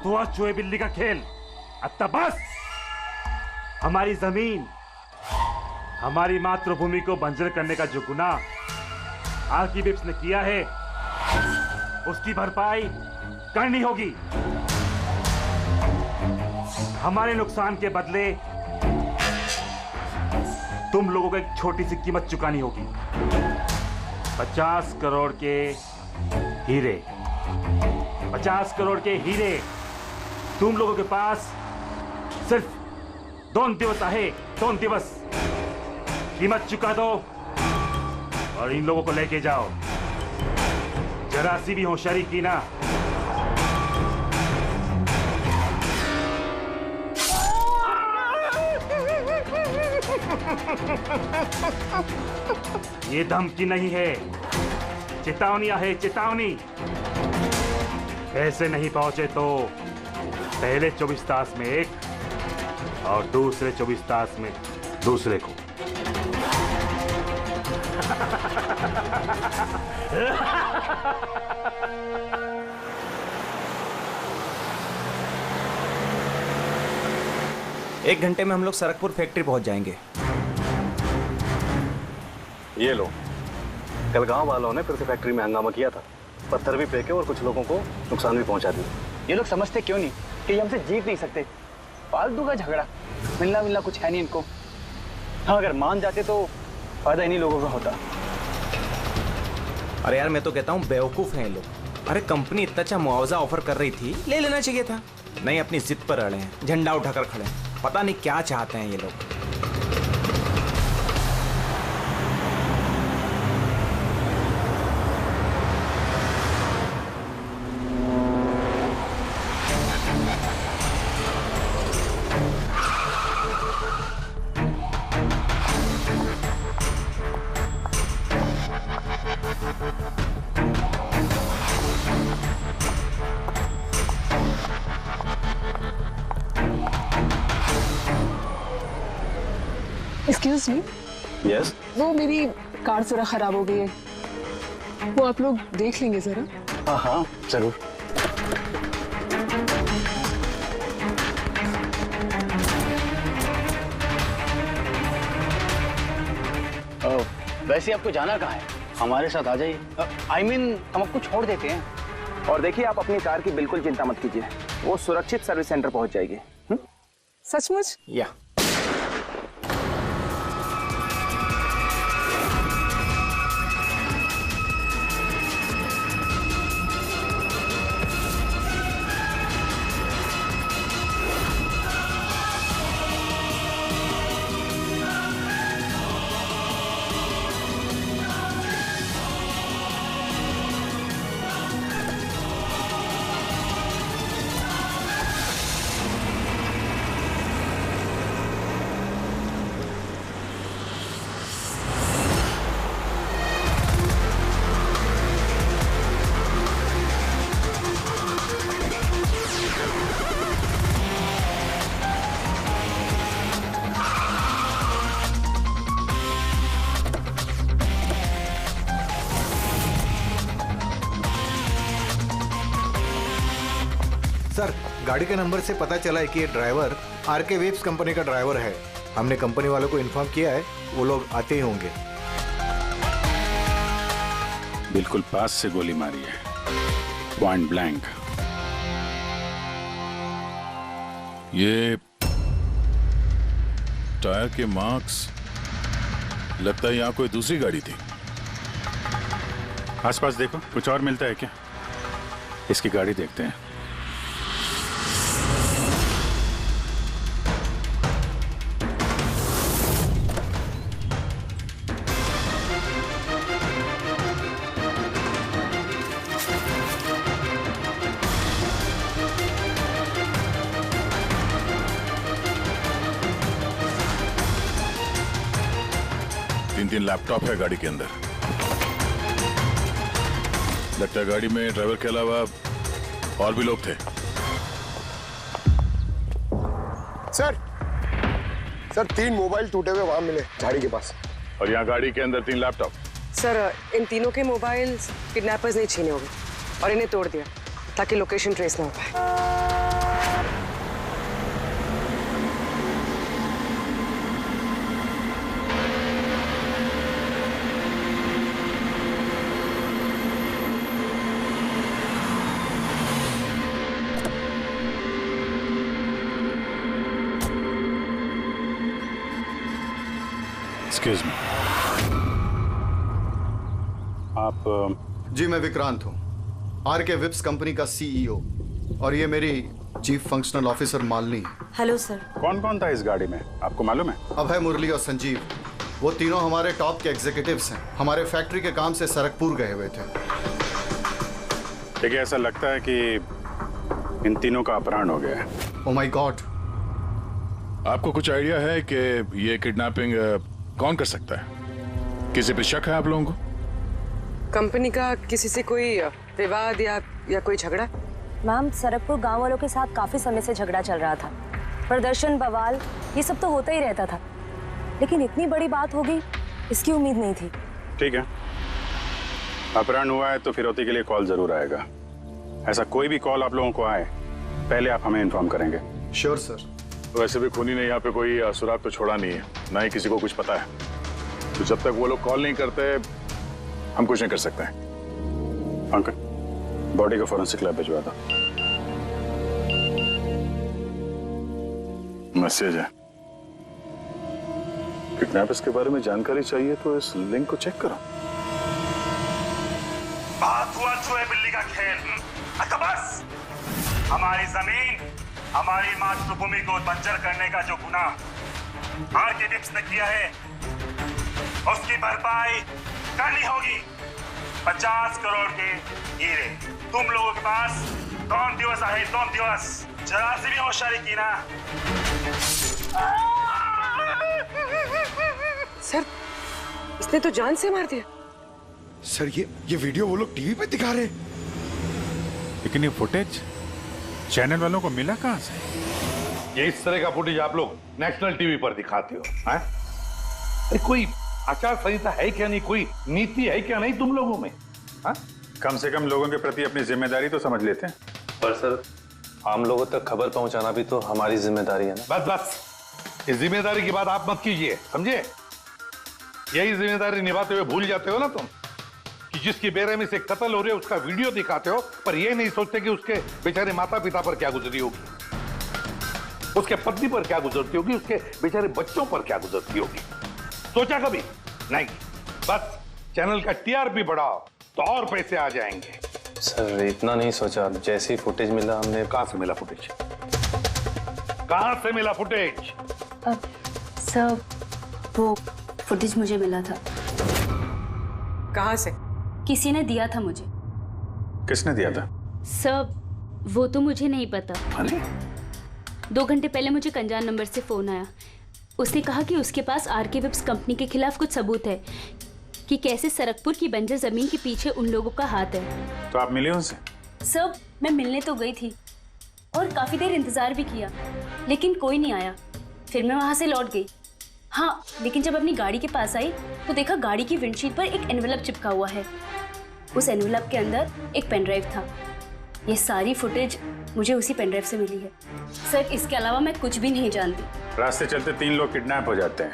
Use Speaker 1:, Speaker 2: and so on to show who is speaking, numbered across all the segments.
Speaker 1: बहुत हुआ चूहे बिल्ली का खेल, अब तक बस। हमारी जमीन, हमारी मातृभूमि को बंजर करने का जो गुनाह आर्कीबिप्स ने किया है, उसकी भरपाई करनी होगी। हमारे नुकसान के बदले तुम लोगों को एक छोटी सी कीमत चुकानी होगी। 50 करोड़ के हीरे, 50 करोड़ के हीरे तुम लोगों के पास सिर्फ 2 दिवस आहे, 2 दिवस। कीमत चुका दो और इन लोगों को लेके जाओ। जरा सी भी होशियारी की ना, ये धमकी नहीं है, चेतावनी है, चेतावनी। ऐसे नहीं पहुंचे तो पहले 24 तास में एक और दूसरे 24 तास में दूसरे को।
Speaker 2: एक घंटे में हम लोग सरकपुर फैक्ट्री पहुंच जाएंगे।
Speaker 3: ये लो, कल गांव वालों ने फिर से फैक्ट्री में हंगामा किया था, पत्थर भी फेंके और कुछ लोगों को नुकसान भी पहुंचा दिया।
Speaker 4: ये लोग समझते क्यों नहीं कि ये हमसे जीत नहीं सकते। फालतू का झगड़ा, मिलना कुछ है नहीं इनको। हाँ, अगर मान जाते तो फायदा इन्हीं लोगों का होता।
Speaker 2: अरे यार, मैं तो कहता हूँ बेवकूफ हैं ये लोग। अरे कंपनी इतना अच्छा मुआवजा ऑफर कर रही थी, ले लेना चाहिए था। नहीं, अपनी जिद पर अड़े हैं, झंडा उठाकर खड़े हैं। पता नहीं क्या चाहते हैं ये लोग।
Speaker 5: Excuse me.
Speaker 3: यस।
Speaker 5: वो मेरी कार जरा खराब हो गई है, वो आप लोग देख लेंगे जरा?
Speaker 3: हाँ हाँ जरूर।
Speaker 4: वैसे आपको जाना कहाँ है? हमारे साथ आ जाइए। I mean, हम आपको छोड़ देते हैं।
Speaker 6: और देखिए, आप अपनी कार की बिल्कुल चिंता मत कीजिए, वो सुरक्षित सर्विस सेंटर पहुंच जाएगी।
Speaker 5: सचमुच?
Speaker 2: या
Speaker 7: सर, गाड़ी के नंबर से पता चला है कि ये ड्राइवर आरके वेब्स कंपनी का ड्राइवर है। हमने कंपनी वालों को इन्फॉर्म किया है, वो लोग आते ही होंगे।
Speaker 8: बिल्कुल पास से गोली मारी है, पॉइंट ब्लैंक। ये टायर के मार्क्स, लगता है यहाँ कोई दूसरी गाड़ी थी। आसपास देखो, कुछ और मिलता है क्या? इसकी गाड़ी देखते हैं। तीन लैपटॉप है गाड़ी के अंदर। लगता है गाड़ी में ड्राइवर के अलावा और भी लोग थे।
Speaker 9: सर 3 मोबाइल टूटे हुए वहां मिले गाड़ी के पास।
Speaker 8: और यहाँ गाड़ी के अंदर 3 लैपटॉप।
Speaker 5: सर, इन तीनों के मोबाइल किडनैपर्स ने छीने होंगे और इन्हें तोड़ दिया ताकि लोकेशन ट्रेस ना हो पाए।
Speaker 8: एक्सक्यूज मी, आप
Speaker 7: जी मैं विक्रांत हूँ, आरके विप्स कंपनी का सीईओ, और ये मेरी चीफ फंक्शनल ऑफिसर मालिनी है।
Speaker 10: Hello sir.
Speaker 8: कौन कौन था इस गाड़ी में, आपको मालूम है?
Speaker 7: अभय, मुरली और संजीव, वो तीनों हमारे टॉप के एग्जीक्यूटिव्स हैं। हमारे फैक्ट्री के काम से सरकपुर गए हुए थे।
Speaker 8: देखिए, ऐसा लगता है कि इन तीनों का अपहरण हो गया है।
Speaker 7: Oh my God.
Speaker 11: आपको कुछ आइडिया है कि ये किडनैपिंग कौन कर सकता है? किसी पे शक है आप लोगों को?
Speaker 10: कंपनी का किसी से कोई विवाद या कोई झगड़ा?
Speaker 12: मैम, सरकपुर गांव वालों के साथ काफी समय से झगड़ा चल रहा था। प्रदर्शन, बवाल, ये सब तो होता ही रहता था, लेकिन इतनी बड़ी बात होगी इसकी उम्मीद नहीं थी।
Speaker 8: ठीक है, अपहरण हुआ है तो फिरौती के लिए कॉल जरूर आएगा। ऐसा कोई भी कॉल आप लोगों को आए, पहले आप हमें इन्फॉर्म करेंगे।
Speaker 7: Sure sir.
Speaker 11: वैसे भी खूनी ने यहाँ पे कोई सुराग तो छोड़ा नहीं है, ना ही किसी को कुछ पता है, तो जब तक वो लोग कॉल नहीं करते हम कुछ नहीं कर सकते हैं। अंकल, बॉडी को फॉरेंसिक लैब भिजवा दो। मैसेज है, किडनैपर्स के बारे में जानकारी चाहिए तो इस लिंक को चेक करो।
Speaker 1: बात हुआ चूहे बिल्ली का खेल। अच्छा बस, हमारी जमीन, हमारी मातृभूमि को बंजर करने का जो गुनाह आरके विप्स ने किया है, उसकी भरपाई करनी होगी। 50 करोड़ के हीरे तुम लोगों के पास 2 दिवस आए, 2 दिवस। जरा सी भी होशियारी की ना।
Speaker 10: सर, इसने तो जान से मार दिया।
Speaker 9: सर, ये वीडियो वो लोग टीवी पे दिखा रहे हैं।
Speaker 8: लेकिन ये फुटेज चैनल वालों को मिला कहां से?
Speaker 13: ये इस तरह का फुटेज आप लोग नेशनल टीवी पर दिखाते हो, हैं? अरे कोई आचार संहिता है क्या नहीं, कोई नीति है क्या नहीं तुम लोगों में? हाँ?
Speaker 8: कम से कम लोगों के प्रति अपनी जिम्मेदारी तो समझ लेते हैं।
Speaker 3: पर सर, आम लोगों तक खबर पहुंचाना भी तो हमारी जिम्मेदारी है ना।
Speaker 13: बस बस, इस जिम्मेदारी की बात आप मत कीजिए, समझे? यही जिम्मेदारी निभाते हुए भूल जाते हो ना तुम कि जिसकी बेरहमी से कत्ल हो रहे है उसका वीडियो दिखाते हो, पर यह नहीं सोचते कि उसके बेचारे माता पिता पर क्या गुजरी होगी, उसके पत्नी पर क्या गुजरती होगी, उसके बेचारे बच्चों पर क्या गुजरती होगी। सोचा कभी नहीं? बस चैनल का टीआरपी बढ़ाओ तो और पैसे आ जाएंगे।
Speaker 3: सर, इतना नहीं सोचा। जैसे ही फुटेज मिला हमने।
Speaker 13: कहां से मिला फुटेज? कहां से मिला फुटेज?
Speaker 12: सर, वो फुटेज मुझे मिला था।
Speaker 10: कहां से?
Speaker 12: किसी ने दिया था मुझे।
Speaker 8: किसने दिया था?
Speaker 14: सर, वो तो मुझे नहीं पता। 2 घंटे पहले मुझे कंजान नंबर से फोन आया। उसने कहा कि उसके पास आरके विप्स कंपनी के खिलाफ कुछ सबूत है कि कैसे सरकपुर की बंजर जमीन के पीछे उन लोगों का हाथ है।
Speaker 8: तो आप मिले उनसे?
Speaker 12: सर, मैं मिलने तो गई थी और काफी देर इंतजार भी किया, लेकिन कोई नहीं आया। फिर मैं वहां से लौट गई। हाँ, लेकिन जब अपनी गाड़ी के पास आई तो देखा गाड़ी की विंडशीट पर एक एनवेलप चिपका हुआ है। उस एनवेलप के अंदर एक पेन ड्राइव था। ये सारी फुटेज मुझे उसी पेन ड्राइव से मिली है। सर, इसके अलावा मैं कुछ भी नहीं जानती।
Speaker 8: रास्ते चलते 3 लोग किडनैप हो जाते हैं,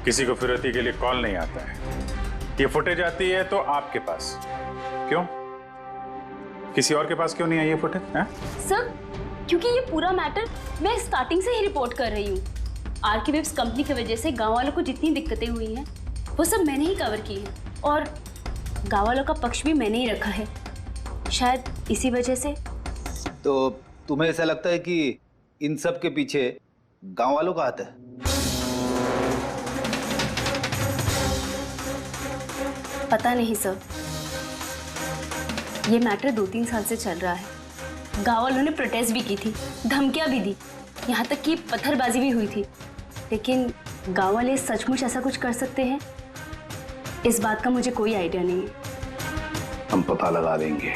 Speaker 8: किसी को फिरौती के लिए कॉल नहीं आता है। ये फुटेज आती है तो आपके पास क्यों? किसी और के पास क्यों नहीं आई ये फुटेज?
Speaker 14: सर, क्योंकि ये पूरा मैटर मैं स्टार्टिंग से ही रिपोर्ट कर रही हूँ। आरके विप्स कंपनी की वजह से गांव वालों को जितनी दिक्कतें हुई हैं वो सब मैंने ही कवर की है, और गांव वालों का पक्ष भी मैंने ही रखा है। शायद इसी वजह से।
Speaker 15: तो तुम्हें ऐसा लगता है कि इन सब के पीछे गांव वालों का हाथ है?
Speaker 14: पता नहीं सर, ये मैटर 2-3 साल से चल रहा है। गांव वालों ने प्रोटेस्ट भी की थी, धमकियां भी दी, यहाँ तक कि पत्थरबाजी भी हुई थी, लेकिन गांव वाले सचमुच ऐसा कुछ कर सकते हैं, इस बात का मुझे कोई आइडिया नहीं है।
Speaker 13: हम पता लगा लेंगे,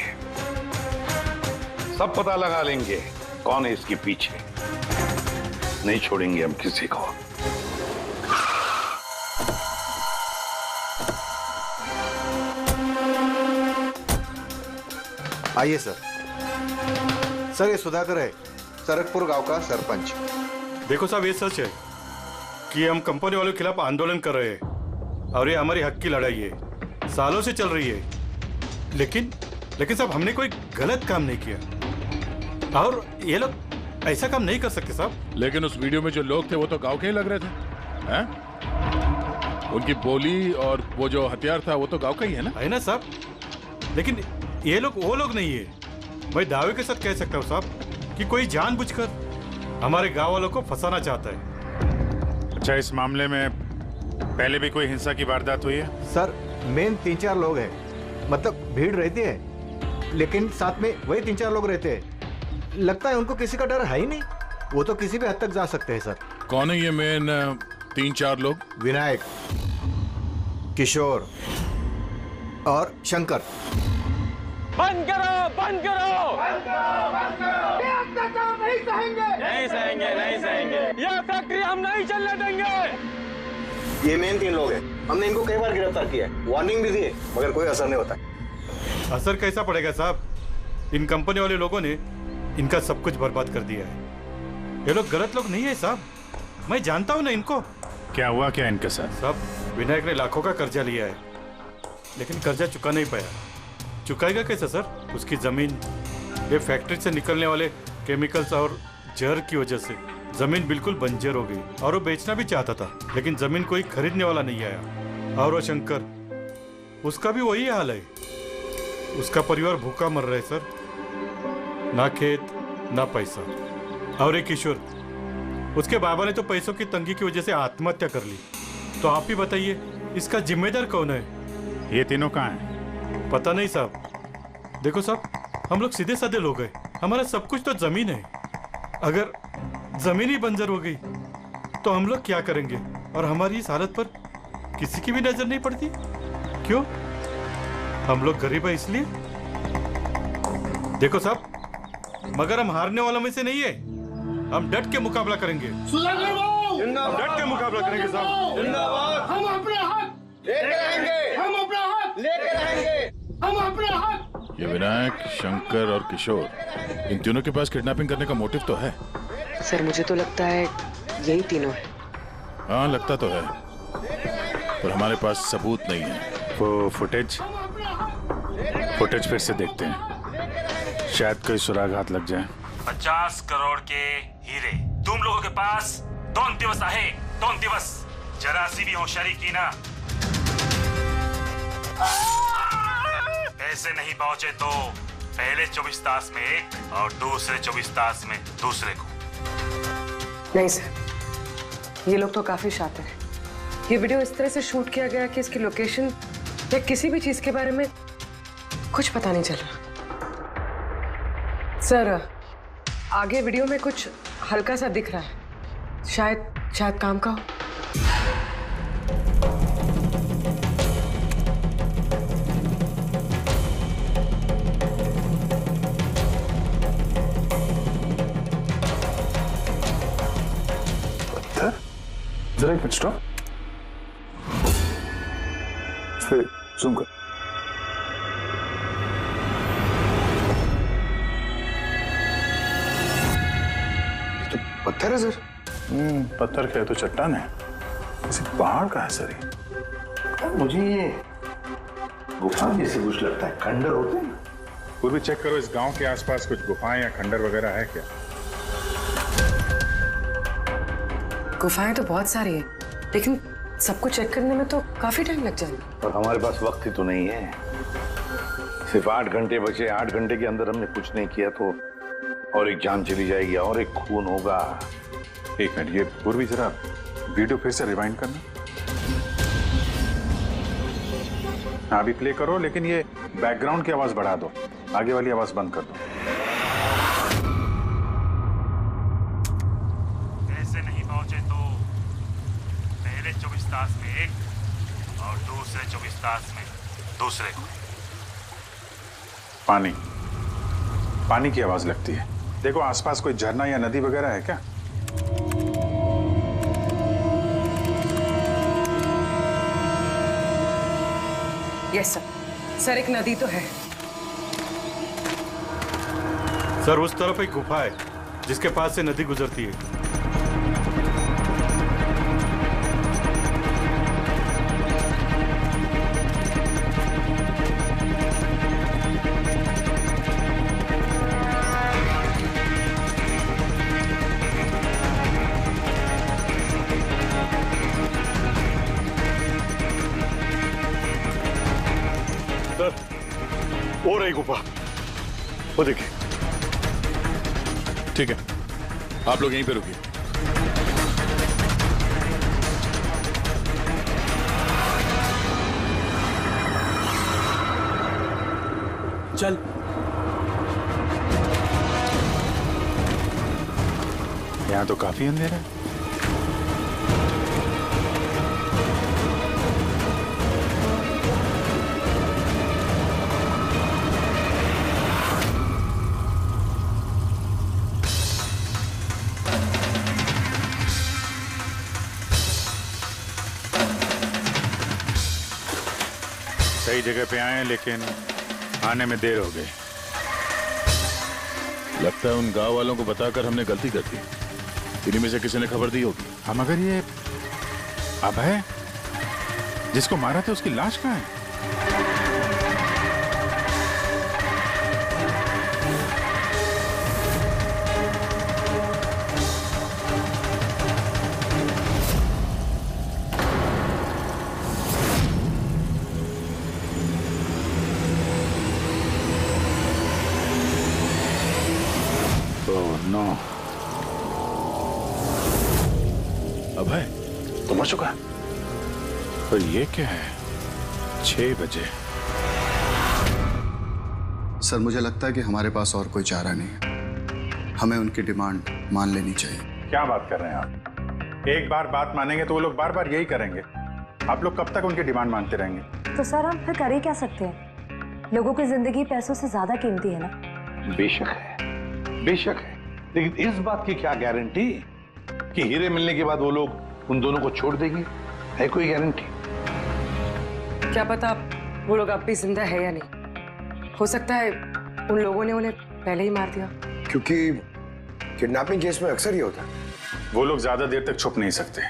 Speaker 13: सब पता लगा लेंगे कौन है इसके पीछे। नहीं छोड़ेंगे हम किसी को।
Speaker 7: आइए सर। सर, ये सुधाकर है, सरकपुर गांव का सरपंच।
Speaker 16: देखो साहब, ये सच है कि हम कंपनी वालों के खिलाफ आंदोलन कर रहे हैं और ये हमारी हक की लड़ाई है, सालों से चल रही है। लेकिन साहब, हमने कोई गलत काम नहीं किया और ये लोग ऐसा काम नहीं कर सकते साहब।
Speaker 11: लेकिन उस वीडियो में जो लोग थे वो तो गांव के ही लग रहे थे, हैं? उनकी बोली और वो जो हथियार था वो तो गांव का ही है ना?
Speaker 16: है ना साहब, लेकिन ये लोग वो लोग नहीं है। मैं दावे के साथ कह सकता हूँ साहब कि कोई जानबूझकर हमारे गांव वालों को फंसाना चाहता है।
Speaker 8: अच्छा, इस मामले में पहले भी कोई हिंसा की वारदात हुई है?
Speaker 7: सर मेन 3-4 लोग हैं, मतलब भीड़ रहती है लेकिन साथ में वही 3-4 लोग रहते हैं। लगता है उनको किसी का डर है ही नहीं, वो तो किसी भी हद तक जा सकते हैं सर।
Speaker 11: कौन है ये मेन 3-4 लोग?
Speaker 7: विनायक, किशोर और शंकर।
Speaker 17: बंद करो, बंद करो,
Speaker 18: ये अत्याचार नहीं सहेंगे,
Speaker 17: नहीं सहेंगे, नहीं सहेंगे। ये फैक्ट्री हम नहीं चलने देंगे।
Speaker 3: ये मेन 3 लोग हैं। हमने इनको कई बार गिरफ्तार किया है, वार्निंग भी दी है, मगर कोई असर नहीं होता।
Speaker 16: असर कैसा पड़ेगा साहब? इन कंपनी वाले लोगों ने इनका सब कुछ बर्बाद कर दिया है। ये लोग गलत लोग नहीं है साहब, मैं जानता हूँ ना इनको।
Speaker 8: क्या हुआ क्या इनके साथ?
Speaker 16: साहब विनायक ने लाखों का कर्जा लिया है, लेकिन कर्जा चुका नहीं पाया। चुकाएगा कैसे सर? उसकी जमीन, ये फैक्ट्री से निकलने वाले केमिकल्स और जहर की वजह से जमीन बिल्कुल बंजर हो गई और वो बेचना भी चाहता था, लेकिन जमीन कोई खरीदने वाला नहीं आया। और वो शंकर, उसका भी वही हाल है। उसका परिवार भूखा मर रहा है सर, ना खेत ना पैसा। और एक किशोर, उसके बाबा ने तो पैसों की तंगी की वजह से आत्महत्या कर ली। तो आप ही बताइए इसका जिम्मेदार कौन है?
Speaker 8: ये तीनों कहाँ हैं?
Speaker 16: पता नहीं साहब। देखो साहब, हम लोग सीधे साधे लोग हैं, हमारा सब कुछ तो जमीन है। अगर जमीन ही बंजर हो गई तो हम लोग क्या करेंगे? और हमारी इस हालत पर किसी की भी नजर नहीं पड़ती। क्यों? हम लोग गरीब है इसलिए? देखो साहब, मगर हम हारने वालों में से नहीं है। हम डट के मुकाबला करेंगे।
Speaker 18: हम
Speaker 16: डट के मुकाबला करेंगे साहब।
Speaker 18: हम अपने हक लेके रहेंगे, हम अपना हक लेके रहेंगे, हम अपने हक।
Speaker 11: ये विनायक, शंकर और किशोर, इन तीनों के पास किडनैपिंग करने का मोटिव तो है।
Speaker 10: सर मुझे तो लगता है यही तीनों है।
Speaker 11: हाँ लगता तो है, पर हमारे पास सबूत नहीं है।
Speaker 8: वो फुटेज फिर से देखते हैं, शायद कोई सुराग हाथ लग जाए।
Speaker 1: 50 करोड़ के हीरे तुम लोगों के पास 2 दिवस आहे, 2 दिवस। जरा सी भी होशियारी की ना, पैसे नहीं पहुंचे तो पहले 24 तास में एक और दूसरे 24 तास में दूसरे को।
Speaker 10: नहीं सर, ये लोग तो काफी शातिर हैं। ये वीडियो इस तरह से शूट किया गया कि इसकी लोकेशन या किसी भी चीज के बारे में कुछ पता नहीं चल रहा। सर आगे वीडियो में कुछ हल्का सा दिख रहा है, शायद काम का हो।
Speaker 11: जरा एक मिनट स्टॉप, जूम कर।
Speaker 9: तो पत्थर है सर।
Speaker 11: पत्थर क्या है तो चट्टान है, किसी पहाड़ का है सर ये।
Speaker 19: मुझे ये गुफा जैसे कुछ लगता है, खंडर होते हैं।
Speaker 8: पूर्वी चेक करो, इस गांव के आसपास कुछ गुफाएं या खंडर वगैरह है क्या?
Speaker 10: गुफाएं तो बहुत सारी है, लेकिन सबको चेक करने में तो काफी टाइम लग जाएगा।
Speaker 19: और हमारे पास वक्त ही तो नहीं है। सिर्फ 8 घंटे बचे, 8 घंटे के अंदर हमने कुछ नहीं किया तो और एक जान चली जाएगी और एक खून होगा।
Speaker 8: एक मिनट, ये पूर्वी जरा वीडियो फिर से रिवाइंड करना। हाँ अभी प्ले करो, लेकिन ये बैकग्राउंड की आवाज बढ़ा दो, आगे वाली आवाज बंद कर दो।
Speaker 1: पैसे नहीं पहुंचे तो पहले 24 तास में एक और दूसरे 24 तास में दूसरे को।
Speaker 8: पानी की आवाज लगती है। देखो आसपास कोई झरना या नदी वगैरह है क्या?
Speaker 10: यस सर, एक नदी तो है।
Speaker 16: सर उस तरफ एक गुफा है जिसके पास से नदी गुजरती है।
Speaker 11: वो रही गुफा, वो देखिए।
Speaker 8: ठीक है, आप लोग यहीं पे रुकिए।
Speaker 2: चल।
Speaker 8: यहाँ तो काफी अंधेरा है। सही जगह पे आए लेकिन आने में देर हो गई।
Speaker 11: लगता है उन गांव वालों को बताकर हमने गलती कर दी। इन्हीं में से किसी ने खबर दी होगी।
Speaker 8: हम अगर ये अभय जिसको मारा था उसकी लाश कहाँ है?
Speaker 11: नो, अभय तो मर चुका है।
Speaker 8: पर ये क्या है? 6 बजे।
Speaker 20: सर मुझे लगता है कि हमारे पास और कोई चारा नहीं है। हमें उनकी डिमांड मान लेनी चाहिए।
Speaker 8: क्या बात कर रहे हैं आप? एक बार बात मानेंगे तो वो लोग बार बार यही करेंगे। आप लोग कब तक उनकी डिमांड मानते रहेंगे?
Speaker 21: तो सर हम फिर कर ही क्या सकते हैं? लोगों की जिंदगी पैसों से ज्यादा कीमती है ना।
Speaker 13: बेशक है, बेशक है, लेकिन इस बात की क्या गारंटी कि हीरे मिलने के बाद वो लोग उन दोनों को छोड़ देंगे? है कोई गारंटी?
Speaker 10: क्या पता वो लोग अब भी जिंदा है या नहीं। हो सकता है उन लोगों ने उन्हें पहले ही मार दिया।
Speaker 9: क्योंकि किडनैपिंग केस में अक्सर ही होता है।
Speaker 8: वो लोग ज्यादा देर तक छुप नहीं सकते।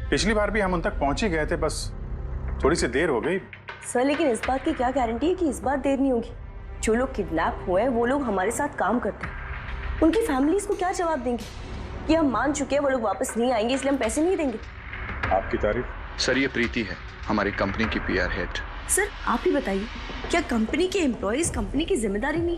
Speaker 8: पिछली बार भी हम उन तक पहुंच ही गए थे, बस थोड़ी सी देर हो गई।
Speaker 22: सर लेकिन इस बात की क्या गारंटी है कि इस बार देर नहीं होगी? जो लोग किडनैप हुए हैं वो लोग हमारे साथ काम करते हैं। उनकी फैमिलीज को क्या जवाब देंगे कि हम मान चुके हैं वो लोग वापस नहीं आएंगे इसलिए हम पैसे नहीं देंगे?
Speaker 8: आपकी तारीफ।
Speaker 20: सर ये प्रीति है, हमारी कंपनी की पीआर हेड।
Speaker 22: सर आप ही बताइए, क्या कंपनी के एम्प्लॉयज कंपनी की जिम्मेदारी नहीं?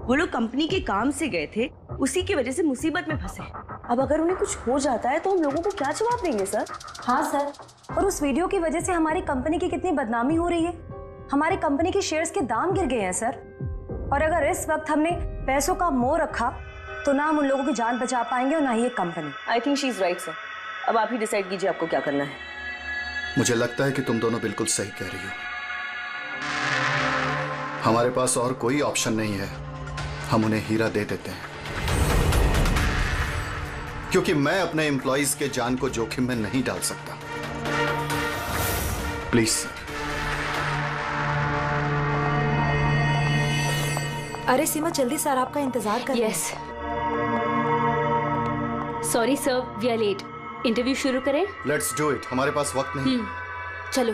Speaker 22: वो लोग कंपनी के काम से गए थे, उसी की वजह से मुसीबत में फंसे। अब अगर उन्हें कुछ हो जाता है तो हम लोगों को क्या जवाब देंगे सर?
Speaker 21: हाँ सर, और उस वीडियो की वजह से हमारी कंपनी की कितनी बदनामी हो रही है। हमारी कंपनी के शेयर्स के दाम गिर गए हैं सर। और अगर इस वक्त हमने पैसों का मोह रखा तो ना हम उन लोगों की जान बचा पाएंगे और ना ही ये company.
Speaker 22: I think she is right sir. अब आप ही डिसाइड कीजिए आपको क्या करना है।
Speaker 20: मुझे लगता है कि तुम दोनों बिल्कुल सही कह रही हो। हमारे पास और कोई ऑप्शन नहीं है, हम उन्हें हीरा दे देते हैं। क्योंकि मैं अपने एम्प्लॉइज के जान को जोखिम में नहीं डाल सकता। Please sir.
Speaker 21: अरे सीमा जल्दी सर आपका इंतजार कर।
Speaker 12: Yes sorry sir, we are late. Interview शुरू करें?
Speaker 20: लेट्स डू इट, हमारे पास वक्त नहीं।
Speaker 12: चलो।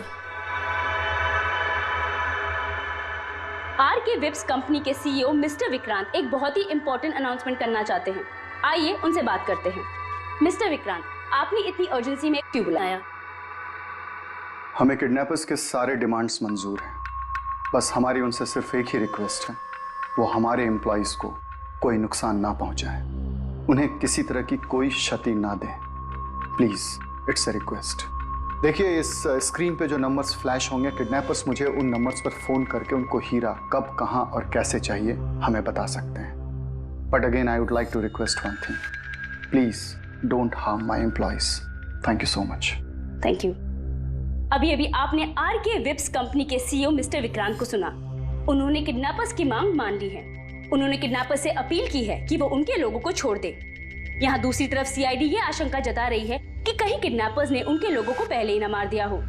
Speaker 12: आरके वेब्स कंपनी के सीईओ मिस्टर विक्रांत एक बहुत ही इंपॉर्टेंट अनाउंसमेंट करना चाहते हैं। आइए उनसे बात करते हैं। मिस्टर विक्रांत, आपने इतनी अर्जेंसी में क्यों बुलाया?
Speaker 20: हमें किडनैपर्स के सारे डिमांड्स मंजूर हैं। बस हमारी उनसे सिर्फ एक ही रिक्वेस्ट है, वो हमारे एम्प्लॉइज को कोई नुकसान ना पहुंचाए, उन्हें किसी तरह की कोई क्षति ना दें। Please it's a request. देखिए इस स्क्रीन पे जो नंबर्स फ्लैश होंगे, किडनैपर्स मुझे उन नंबर्स पर फोन करके उनको हीरा कब, कहां और कैसे चाहिए हमें बता सकते हैं। But again I would like to request one thing, please don't harm my employees. Thank you so much.
Speaker 12: Thank you. अभी अभी आपने आरके वेब्स कंपनी के सीईओ मिस्टर विक्रांत को सुना। उन्होंने किडनैपर्स की मांग मान ली है। उन्होंने किडनैपर्स से अपील की है कि वो उनके लोगों को छोड़ दे। यहाँ दूसरी तरफ सीआईडी ये आशंका जता रही है कि कहीं किडनैपर्स ने उनके लोगों को पहले ही न मार दिया हो।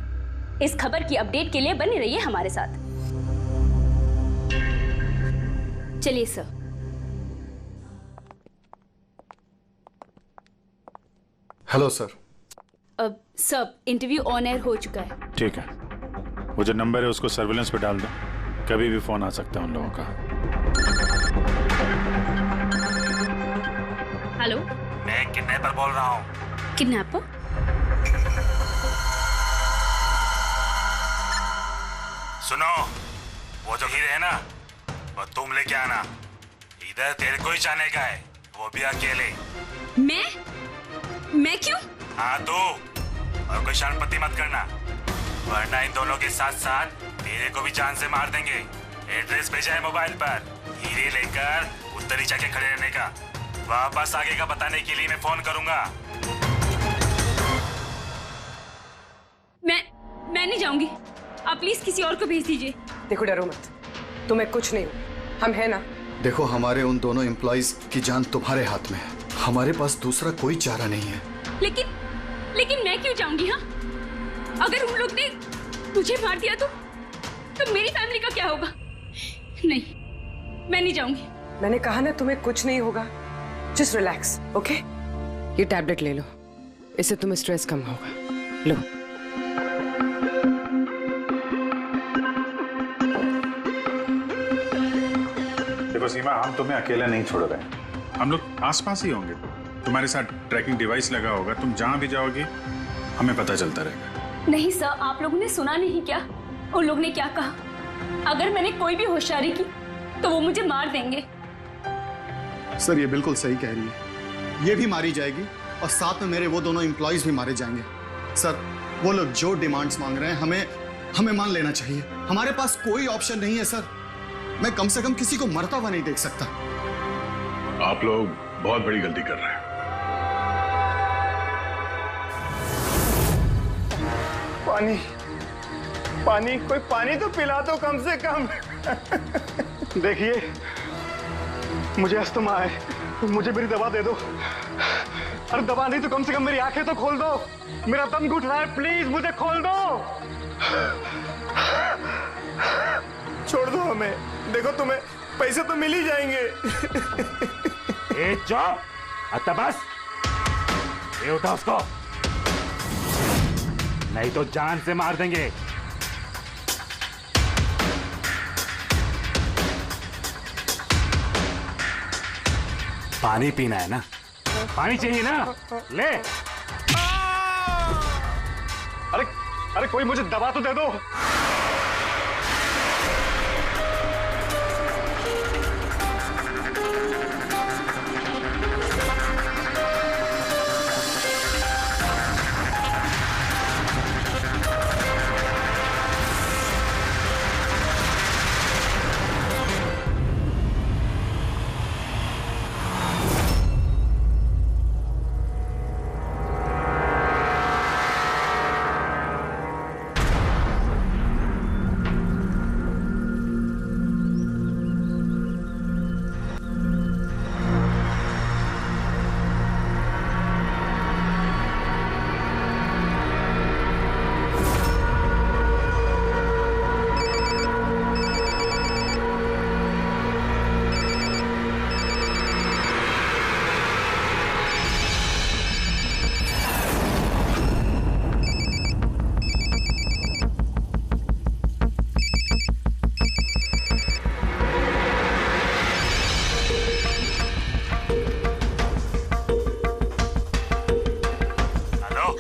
Speaker 12: इस खबर की अपडेट के लिए बने रहिए हमारे साथ। चलिए सर।
Speaker 20: Hello sir.
Speaker 12: अब सब इंटरव्यू ऑन एयर हो चुका है।
Speaker 8: ठीक है, वो जो नंबर है उसको सर्विलेंस पे डाल दो, कभी भी फोन आ सकता है उन लोगों का।
Speaker 12: हेलो,
Speaker 2: मैं किडनैपर बोल रहा हूँ।
Speaker 12: किडनैपर?
Speaker 2: सुनो, वो जो हीरे है ना,
Speaker 1: और तुम लेके आना। इधर तेरे को ही जाने का है, वो भी अकेले।
Speaker 12: मैं क्यों?
Speaker 1: हाँ तो, और कोई शर्मपति मत करना, वरना इन दोनों के साथ साथ तेरे को भी जान से मार देंगे। एड्रेस भेजा है मोबाइल पर, हीरे लेकर उधर ही जाके खड़े रहने का। वापस आगे का बताने के लिए मैं फोन करूंगा।
Speaker 12: मैं नहीं जाऊंगी, आप प्लीज किसी और को भेज दीजिए।
Speaker 10: देखो डरो मत, तुम्हें कुछ नहीं हो, हम है ना।
Speaker 20: देखो हमारे उन दोनों एम्प्लॉइज की जान तुम्हारे हाथ में है, हमारे पास दूसरा कोई चारा नहीं है।
Speaker 12: लेकिन मैं क्यों जाऊंगी? हाँ, अगर उन लोग ने मुझे मार दिया तो मेरी फैमिली का क्या होगा? नहीं, मैं नहीं जाऊंगी।
Speaker 10: मैंने कहा ना तुम्हें कुछ नहीं होगा, जस्ट रिलैक्स, ओके? ये टैबलेट ले लो, इससे तुम्हें स्ट्रेस कम होगा। लो।
Speaker 8: देखो सीमा, हम तुम्हें अकेला नहीं छोड़ रहे हैं, हम लोग आसपास ही होंगे। तुम्हारे साथ ट्रैकिंग डिवाइस लगा होगा, तुम जहां भी जाओगी हमें पता चलता रहेगा।
Speaker 12: नहीं सर, आप लोगों ने सुना नहीं क्या उन लोग ने क्या कहा? अगर मैंने कोई भी होशियारी की तो वो मुझे मार देंगे।
Speaker 20: सर ये बिल्कुल सही कह रही है, ये भी मारी जाएगी और साथ में मेरे वो दोनों एम्प्लॉइज भी मारे जाएंगे। सर वो लोग जो डिमांड्स मांग रहे हैं हमें मान लेना चाहिए, हमारे पास कोई ऑप्शन नहीं है सर। मैं कम से कम किसी को मरता हुआ नहीं देख सकता।
Speaker 11: आप लोग बहुत बड़ी गलती कर रहे हैं।
Speaker 18: पानी, कोई पानी तो पिला दो कम से कम। देखिए मुझे अस्थमा है, मुझे मेरी दवा दे दो। अरे दवा नहीं तो कम से कम मेरी आंखें तो खोल दो, मेरा दम घुट रहा है, प्लीज मुझे खोल दो। छोड़ दो हमें, देखो तुम्हें पैसे तो मिल ही जाएंगे।
Speaker 1: ए चुप, आता बस, ये उठा उसको, नहीं तो जान से मार देंगे। पानी पीना है ना? पानी चाहिए ना? ले।
Speaker 18: अरे कोई मुझे दवा तो दे दो।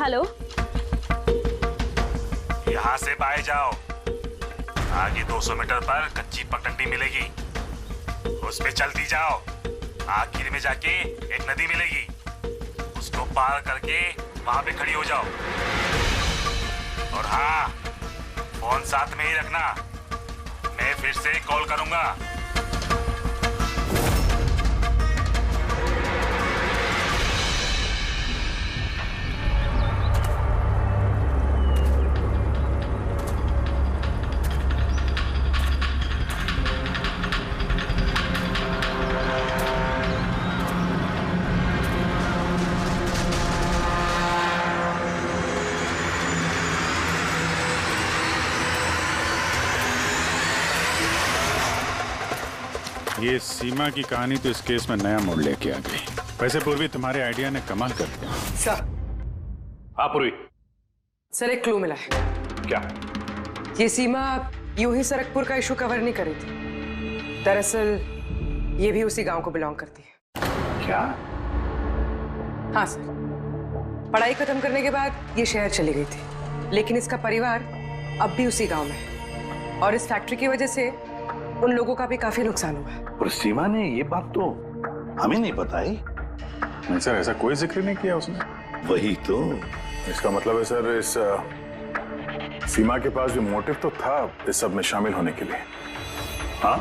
Speaker 12: हेलो,
Speaker 1: यहाँ से बाहर जाओ, आगे 200 मीटर पर कच्ची पगडंडी मिलेगी, उस पे चलती जाओ। आखिर में जाके एक नदी मिलेगी, उसको पार करके वहां पे खड़ी हो जाओ। और हाँ, फोन साथ में ही रखना, मैं फिर से कॉल करूंगा।
Speaker 8: ये सीमा की कहानी तो इस केस में नया मोड़ लेके आ गई। वैसे पूर्वी, तुम्हारे आइडिया ने कमाल कर दिया।
Speaker 10: सर।
Speaker 8: हाँ पूर्वी।
Speaker 10: सर एक क्लू मिला है।
Speaker 8: क्या?
Speaker 10: ये सीमा यूं ही सरकपुर का इशू कवर नहीं करी थी, दरअसल ये भी उसी गांव को बिलोंग करती है।
Speaker 8: क्या?
Speaker 10: हाँ सर, पढ़ाई खत्म करने के बाद ये शहर चली गई थी, लेकिन इसका परिवार अब भी उसी गांव में है और इस फैक्ट्री की वजह से उन लोगों का भी काफी नुकसान हुआ।
Speaker 19: पर सीमा ने ये बात तो हमें नहीं बताई।
Speaker 8: नहीं सर, ऐसा कोई जिक्र नहीं किया उसने।
Speaker 19: वही तो।
Speaker 8: इसका मतलब है सर, इस सीमा के पास भी मोटिव तो था इस सब में शामिल होने के लिए।
Speaker 19: हाँ,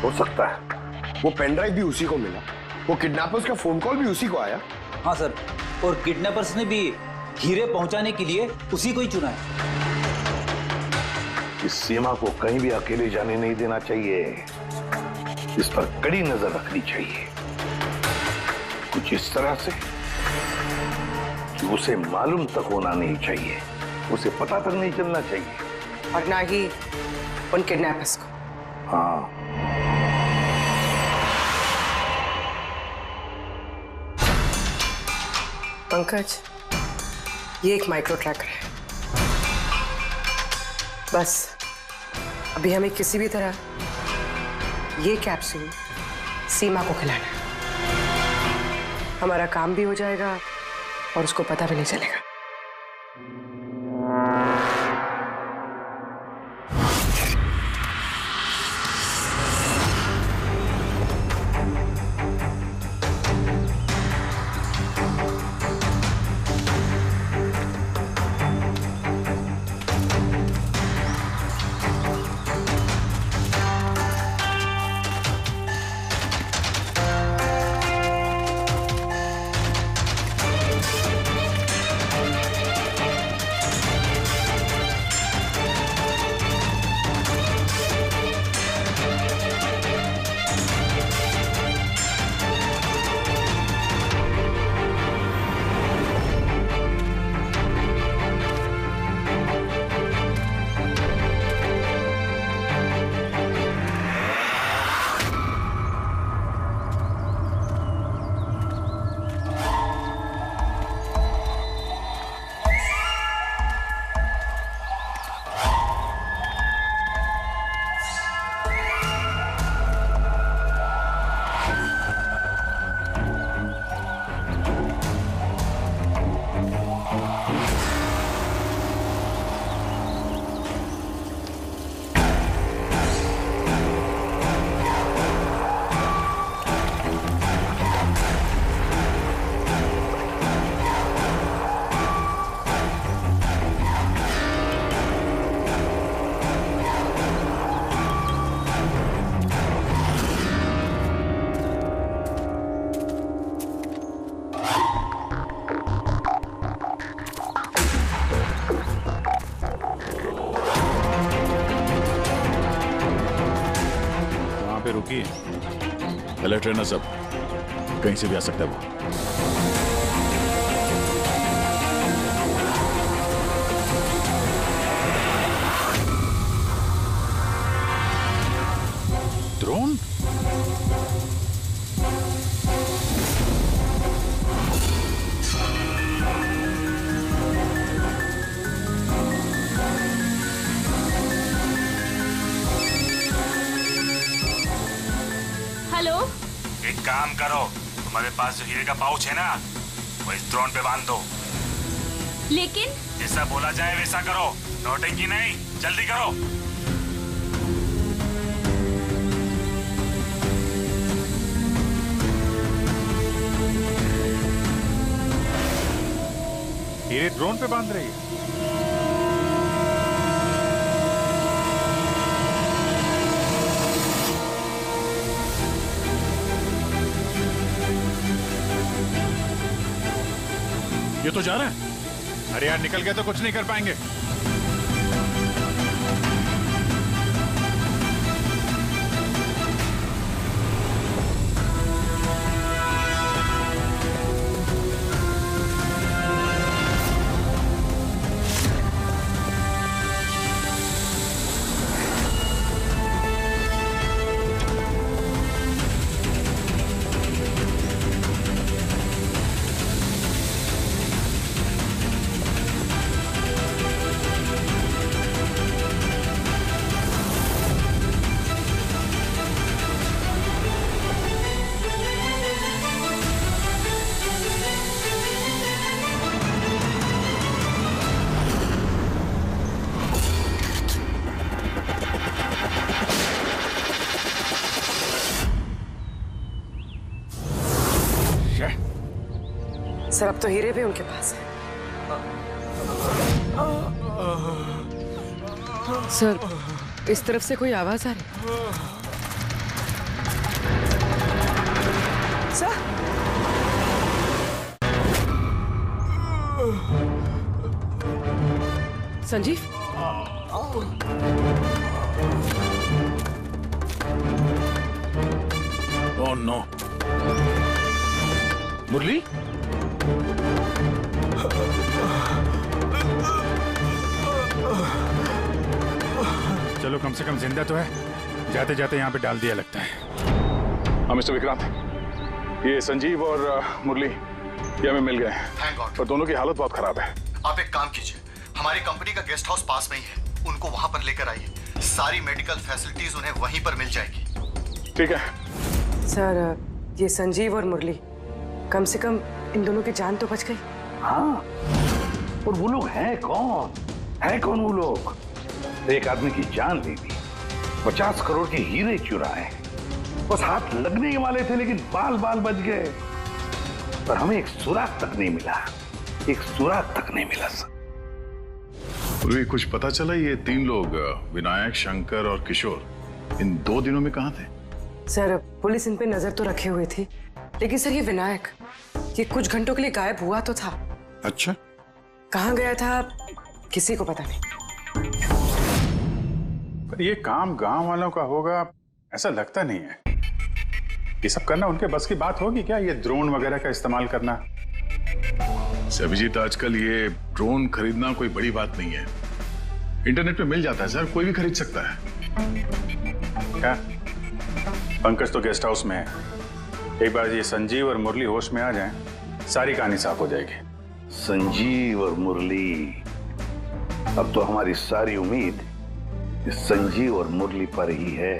Speaker 19: हो सकता है।
Speaker 9: वो पेन ड्राइव भी उसी को मिला, वो किडनैपर्स का फोन कॉल भी उसी को आया।
Speaker 15: हाँ सर, और किडनैपर्स ने भी हीरे पहुंचाने के लिए उसी को ही चुना है।
Speaker 19: इस सीमा को कहीं भी अकेले जाने नहीं देना चाहिए, इस पर कड़ी नजर रखनी चाहिए, कुछ इस तरह से कि उसे मालूम तक होना नहीं चाहिए, उसे पता तक नहीं चलना चाहिए,
Speaker 10: और ना ही उन किडनैपर्स को।
Speaker 19: हाँ,
Speaker 10: पंकज, ये एक माइक्रो ट्रैकर है। बस अभी हमें किसी भी तरह ये कैप्सूल सीमा को खिलाना है। हमारा काम भी हो जाएगा और उसको पता भी नहीं चलेगा।
Speaker 11: रुकी, अलर्ट रहना सब, कहीं से भी आ सकता है वो। ड्रोन?
Speaker 12: हेलो,
Speaker 1: एक काम करो, तुम्हारे पास जो हीरे का पाउच है ना, वो इस ड्रोन पे बांध दो।
Speaker 12: लेकिन
Speaker 1: जैसा बोला जाए वैसा करो, नौटंकी नहीं, जल्दी करो।
Speaker 8: हीरे ड्रोन पे बांध रही है।
Speaker 11: ये तो जा रहा है।
Speaker 8: अरे यार, निकल गए तो कुछ नहीं कर पाएंगे।
Speaker 10: सर अब तो हीरे भी उनके पास है।
Speaker 4: सर इस तरफ से कोई आवाज आ रही?
Speaker 10: सर
Speaker 4: संजीव,
Speaker 11: ओह नो, मुरली?
Speaker 8: चलो कम से कम जिंदा तो है। जाते जाते यहाँ पे डाल दिया लगता है।
Speaker 11: हाँ मिस्टर विक्रांत, ये संजीव और मुरली ये हमें मिल गए
Speaker 20: Thank God.
Speaker 11: और दोनों की हालत बहुत खराब है।
Speaker 20: आप एक काम कीजिए, हमारी कंपनी का गेस्ट हाउस पास में ही है, उनको वहां पर लेकर आइए। सारी मेडिकल फैसिलिटीज उन्हें वहीं पर मिल जाएगी।
Speaker 11: ठीक है
Speaker 10: सर, ये संजीव और मुरली, कम से कम इन दोनों की जान तो बच गई।
Speaker 19: हाँ, और वो लोग हैं कौन? है कौन वो लोग? एक आदमी की जान ले ली, 50 करोड़ के हीरे चुराए, बस हाथ लगने ही वाले थे लेकिन बाल बाल बच गए। पर हमें एक सुराग तक नहीं मिला, एक सुराग तक नहीं मिला सर।
Speaker 11: पूर्वी कुछ पता चला ये 3 लोग विनायक, शंकर और किशोर इन 2 दिनों में कहाँ थे?
Speaker 10: सर पुलिस इन पे नजर तो रखे हुए थी, लेकिन सर ये विनायक, ये कुछ घंटों के लिए गायब हुआ तो था।
Speaker 11: अच्छा,
Speaker 10: कहाँ गया था किसी को पता नहीं।
Speaker 8: पर ये काम गांव वालों का होगा ऐसा लगता नहीं है। ये सब करना उनके बस की बात होगी क्या? ये ड्रोन वगैरह का इस्तेमाल करना?
Speaker 11: अभिजीत, आजकल ये ड्रोन खरीदना कोई बड़ी बात नहीं है। इंटरनेट पे मिल जाता है सर, कोई भी खरीद सकता है।
Speaker 8: क्या? पंकज तो गेस्ट हाउस में है। एक बार ये संजीव और मुरली होश में आ जाएं, सारी कहानी साफ हो जाएगी।
Speaker 19: संजीव और मुरली, अब तो हमारी सारी उम्मीद इस संजीव और मुरली पर ही है।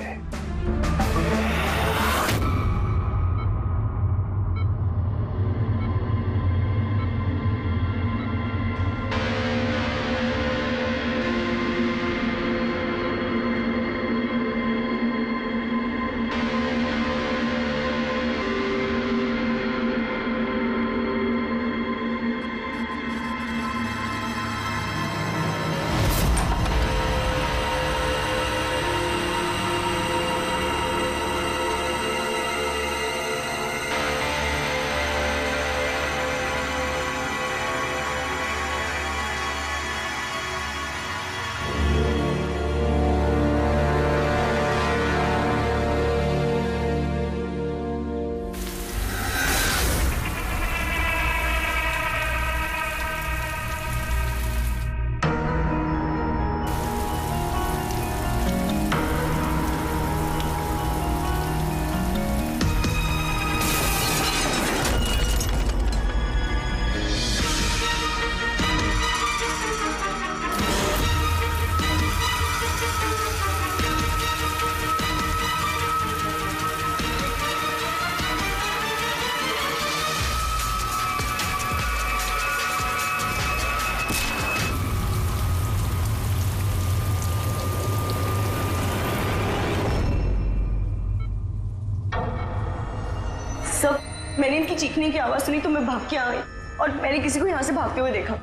Speaker 22: सब मैंने इनकी चीखने की आवाज सुनी तो मैं भाग के आ गई और मैंने किसी को यहाँ से भागते हुए देखा।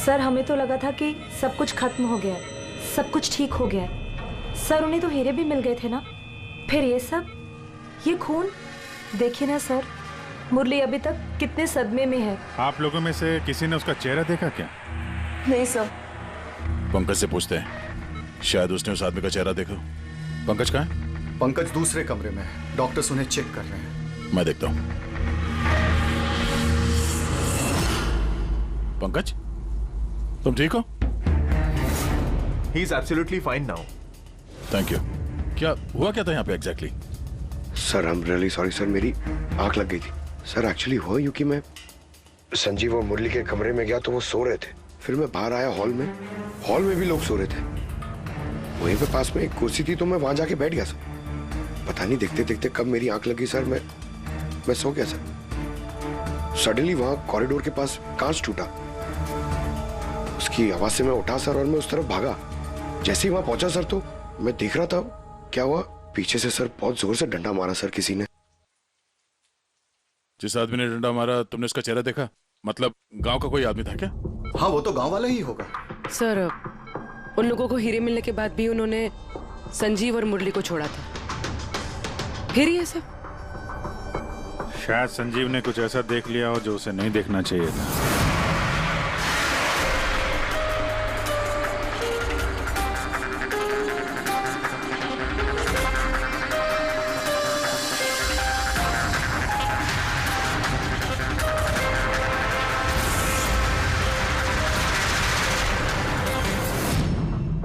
Speaker 21: सर हमें तो लगा था कि सब कुछ खत्म हो गया है, सब कुछ ठीक हो गया है। सर उन्हें तो हीरे भी मिल गए थे ना, फिर ये सब, ये खून, देखिए ना सर, मुरली अभी तक कितने सदमे में है।
Speaker 8: आप लोगों में से किसी ने उसका चेहरा देखा क्या?
Speaker 22: नहीं सर।
Speaker 11: पंकज से पूछते हैं, शायद उसने उस आदमी का चेहरा देखा। पंकज कहाँ है?
Speaker 20: पंकज दूसरे कमरे में है, डॉक्टर्स उन्हें चेक कर रहे हैं।
Speaker 11: मैं देखता हूं। पंकज, तुम ठीक हो?
Speaker 7: He is absolutely fine now.
Speaker 11: Thank you. क्या हुआ क्या था यहाँ पे exactly?
Speaker 9: Sir I am really sorry sir, मेरी आंख लग गई थी। सर एक्चुअली हुआ यूं कि मैं संजीव और मुरली के कमरे में गया तो वो सो रहे थे, फिर मैं बाहर आया हॉल में भी लोग सो रहे थे। वहीं पे पास में एक कुर्सी थी तो मैं वहां जाके बैठ गया सर। पता नहीं देखते देखते कब मेरी आंख लगी सर, मैं सो गया सर। सडनली वहां कॉरिडोर के पास कांच टूटा, उसकी आवाज से मैं उठा सर और मैं उस तरफ भागा। जैसे ही वहां पहुंचा सर तो मैं देख रहा था क्या हुआ, पीछे से सर बहुत जोर से डंडा मारा सर किसी ने।
Speaker 11: जिस आदमी ने डंडा मारा तुमने उसका चेहरा देखा? मतलब गांव का कोई आदमी था क्या?
Speaker 20: हाँ, वो तो गांव वाला ही होगा।
Speaker 4: सर, उन लोगों को हीरे मिलने के बाद भी उन्होंने संजीव और मुरली को छोड़ा था। फिर ये सब?
Speaker 8: शायद संजीव ने कुछ ऐसा देख लिया हो जो उसे नहीं देखना चाहिए था।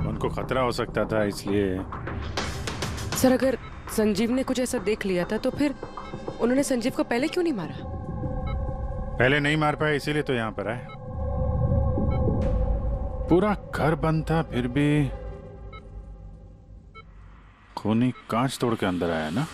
Speaker 8: उनको खतरा हो सकता था, इसलिए।
Speaker 4: सर, अगर संजीव ने कुछ ऐसा देख लिया था तो फिर उन्होंने संजीव को पहले क्यों नहीं मारा?
Speaker 8: पहले नहीं मार पाए इसीलिए तो यहाँ पर आए। पूरा घर बंद था फिर भी खूनी कांच तोड़ के अंदर आया ना।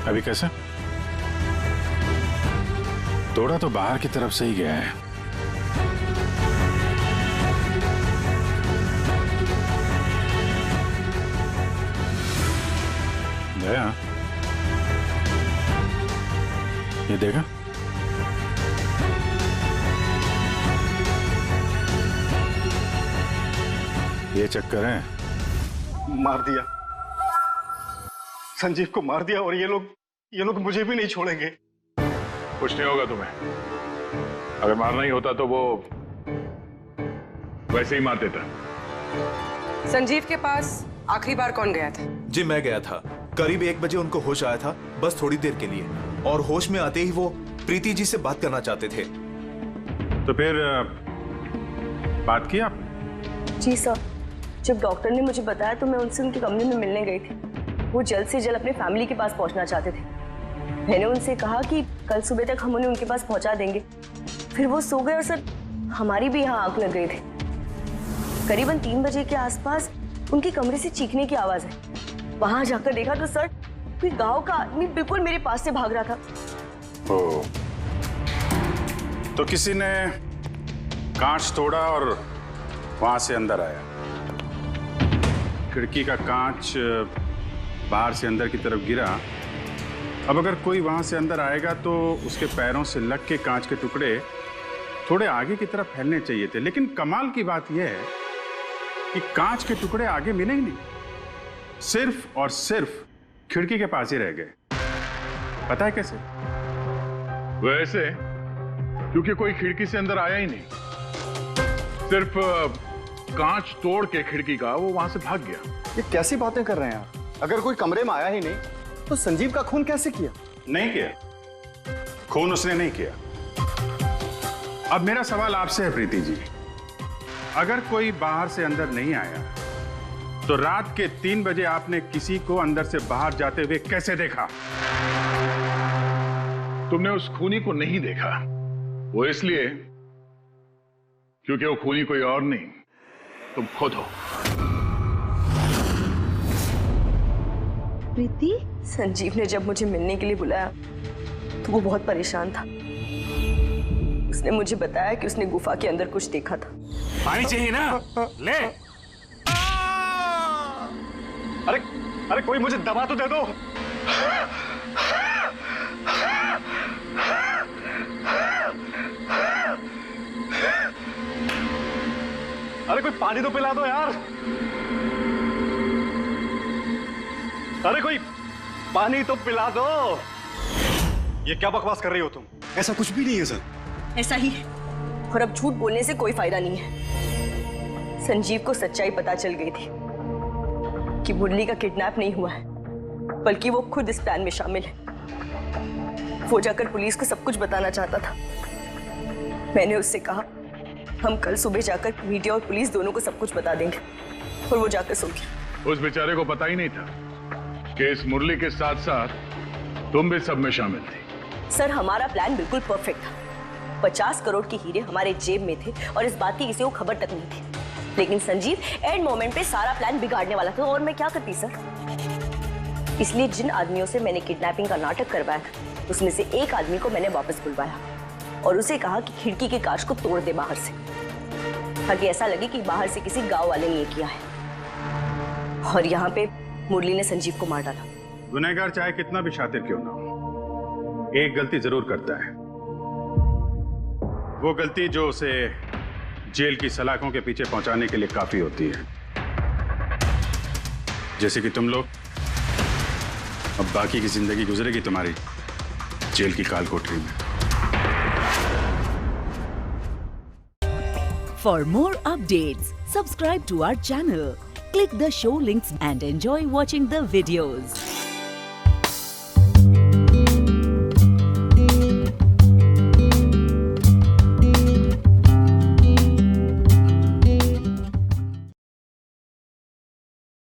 Speaker 8: अभी कैसे? तोड़ा तो बाहर की तरफ से ही गया है। गया? ये देखा? ये चक्कर है।
Speaker 18: मार दिया, संजीव को मार दिया, और ये लोग मुझे भी नहीं छोड़ेंगे।
Speaker 11: कुछ नहीं होगा तुम्हें। अगर मारना ही होता तो वो वैसे ही मार देता।
Speaker 10: संजीव के पास आखिरी बार कौन गया था?
Speaker 2: जी मैं गया था। करीब 1 बजे उनको होश आया था, बस थोड़ी देर के लिए, और होश में आते ही वो प्रीति जी से बात करना चाहते थे।
Speaker 8: तो फिर बात की आप?
Speaker 22: जी सर, जब डॉक्टर ने मुझे बताया तो मैं उनसे उनके कमरे में मिलने गई थी। वो जल्द से जल्द अपने फैमिली के पास पहुंचना चाहते थे। मैंने उनसे कहा कि कल सुबह तक हम उन्हें उनके पास पहुंचा देंगे। फिर वो सो गए और सर हमारी भी यहाँ आंख लग गई थी। करीबन 3 बजे के आसपास उनके कमरे से चीखने की आवाज है। वहां जाकर देखा तो सर कोई गांव का आदमी बिल्कुल मेरे पास से भाग रहा था।
Speaker 8: ओ, तो किसी ने कांच तोड़ा और वहां से अंदर आया। खिड़की का कांच बाहर से अंदर की तरफ गिरा। अब अगर कोई वहां से अंदर आएगा तो उसके पैरों से लग के कांच के टुकड़े थोड़े आगे की तरफ फैलने चाहिए थे, लेकिन कमाल की बात यह है कि कांच के टुकड़े आगे मिले ही नहीं, सिर्फ और सिर्फ खिड़की के पास ही रह गए। पता है कैसे?
Speaker 11: वैसे क्योंकि कोई खिड़की से अंदर आया ही नहीं, सिर्फ कांच तोड़ के खिड़की का वो वहां से भाग गया।
Speaker 20: ये कैसी बातें कर रहे हैं आप? अगर कोई कमरे में आया ही नहीं तो संजीव का खून कैसे किया?
Speaker 8: नहीं किया, खून उसने नहीं किया। अब मेरा सवाल आपसे है प्रीति जी, अगर कोई बाहर से अंदर नहीं आया तो रात के 3 बजे आपने किसी को अंदर से बाहर जाते हुए कैसे देखा?
Speaker 11: तुमने उस खूनी को नहीं देखा, वो इसलिए क्योंकि वो खूनी कोई और नहीं, तुम खुद हो।
Speaker 22: प्रीति, संजीव ने जब मुझे मिलने के लिए बुलाया तो वो बहुत परेशान था। उसने मुझे बताया कि उसने गुफा के अंदर कुछ देखा था।
Speaker 1: पानी चाहिए ना? ले।
Speaker 18: अरे कोई मुझे दवा तो दे दो। अरे कोई पानी तो पिला दो यार। अरे कोई पानी तो पिला दो। ये क्या बकवास कर रही हो तुम? ऐसा कुछ भी नहीं है सर।
Speaker 22: ऐसा ही है, और अब झूठ बोलने से कोई फायदा नहीं है। संजीव को सच्चाई पता चल गई थी कि मुरली का किडनैप नहीं हुआ है, बल्कि वो खुद इस प्लान में शामिल है। वो जाकर पुलिस को सब कुछ बताना चाहता था। मैंने उससे कहा हम कल सुबह जाकर मीडिया और पुलिस दोनों को सब कुछ बता देंगे, और वो जाकर सो गया।
Speaker 11: उस बेचारे को पता ही नहीं था कि इस मुरली के साथ साथ तुम भी सब में शामिल थी।
Speaker 22: सर हमारा प्लान बिल्कुल परफेक्ट था। 50 करोड़ के हीरे हमारे जेब में थे और इस बात की किसी को खबर तक नहीं थी। लेकिन संजीव एंड मोमेंट पे सारा प्लान बिगाड़ने वाला था और मैं क्या करती सर। इसलिए जिन आदमियों से मैंने किडनैपिंग का नाटक करवाया था उसमें से एक आदमी को मैंने वापस बुलवाया और उसे कहा कि खिड़की के कांच को तोड़ दे बाहर से, ताकि ऐसा लगे कि बाहर से किसी गांव वाले ने ये किया है। और यहाँ पे मुरली ने संजीव को मार डाला।
Speaker 8: गुनहगार चाहे कितना भी शातिर क्यों ना हो, एक गलती जरूर करता है। वो गलती जो उसे जेल की सलाखों के पीछे पहुंचाने के लिए काफी होती है। जैसे कि तुम लोग, अब बाकी की जिंदगी गुजरेगी तुम्हारी जेल की काल कोठरी में।
Speaker 5: For more updates, subscribe to our channel, click the show links and enjoy watching the videos.